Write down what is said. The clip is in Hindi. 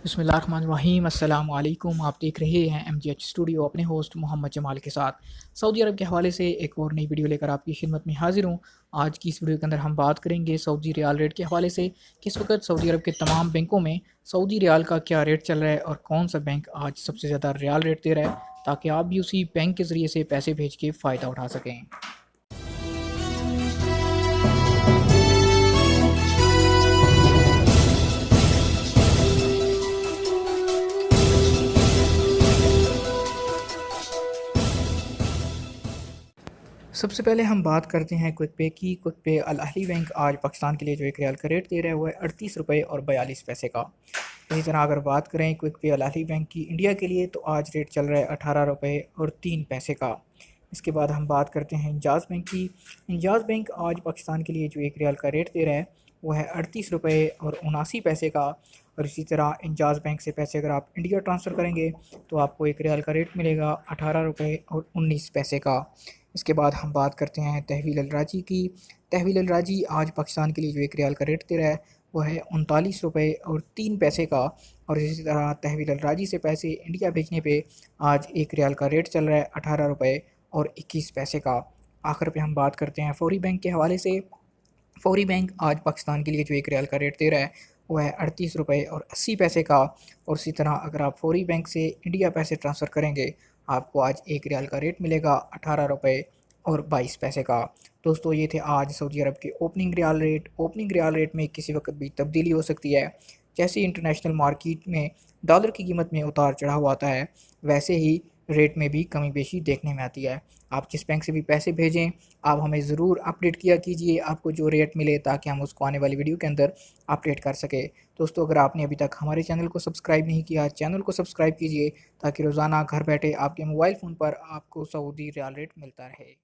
बिस्मिल्लाहिर्रहमानिर्रहीम अस्सलाम वालेकुम। आप देख रहे हैं MGH स्टूडियो अपने होस्ट मोहम्मद जमाल के साथ। सऊदी अरब के हवाले से एक और नई वीडियो लेकर आपकी खिदमत में हाजिर हूँ। आज की इस वीडियो के अंदर हम बात करेंगे सऊदी रियाल रेट के हवाले से कि इस वक्त सऊदी अरब के तमाम बैंकों में सऊदी रियाल का क्या रेट चल रहा है और कौन सा बैंक आज सबसे ज़्यादा रियाल रेट दे रहा है, ताकि आप भी उसी बैंक के ज़रिए से पैसे भेज के फ़ायदा उठा सकें। सबसे पहले हम बात करते हैं क्विक पे की। क्विक पे अल अहली बैंक आज पाकिस्तान के लिए जो एक रियाल का रेट दे रहा है वो है 38 रुपये और 42 पैसे का। इसी तरह अगर बात करें क्विक पे अल अहली बैंक की इंडिया के लिए, तो आज रेट चल रहा है 18 रुपये और 3 पैसे का। इसके बाद हम बात करते हैं इंजाज़ बैंक की। इंजाज़ बैंक आज पाकिस्तान के लिए जो एक रियाल का रेट दे रहा है वो है 38 रुपये और 79 पैसे का। और इसी तरह इंजाज़ बैंक से पैसे अगर आप इंडिया ट्रांसफ़र करेंगे तो आपको एक रियाल का रेट मिलेगा 18 रुपये और 19 पैसे का। इसके बाद हम बात करते हैं तहवील अल राजी की। तहवील अल राजी आज पाकिस्तान के लिए जो एक रियाल का रेट दे रहा है वो है 39 रुपये और 3 पैसे का। और इसी तरह तहवील अल राजी से पैसे इंडिया भेजने पे आज एक रियाल का रेट चल रहा है 18 रुपये और 21 पैसे का। आखिर पे हम बात करते हैं फौरी बैंक के हवाले से। फौरी बैंक आज पाकिस्तान के लिए जो एक रियाल का रेट दे रहा है वो है 38 रुपये और 80 पैसे का। और इसी तरह अगर आप फौरी बैंक से इंडिया पैसे ट्रांसफ़र करेंगे, आपको आज एक रियाल का रेट मिलेगा 18 रुपये और 22 पैसे का। दोस्तों, ये थे आज सऊदी अरब के opening riyal rate. Opening riyal rate में किसी वक्त भी तब्दीली हो सकती है। जैसे इंटरनेशनल मार्केट में डॉलर की कीमत में उतार चढ़ाव आता है, वैसे ही रेट में भी कमी बेशी देखने में आती है। आप जिस बैंक से भी पैसे भेजें, आप हमें ज़रूर अपडेट किया कीजिए आपको जो रेट मिले, ताकि हम उसको आने वाली वीडियो के अंदर अपडेट कर सकें। दोस्तों, अगर आपने अभी तक हमारे चैनल को सब्सक्राइब नहीं किया, चैनल को सब्सक्राइब कीजिए, ताकि रोज़ाना घर बैठे आपके मोबाइल फ़ोन पर आपको सऊदी रियाल रेट मिलता रहे।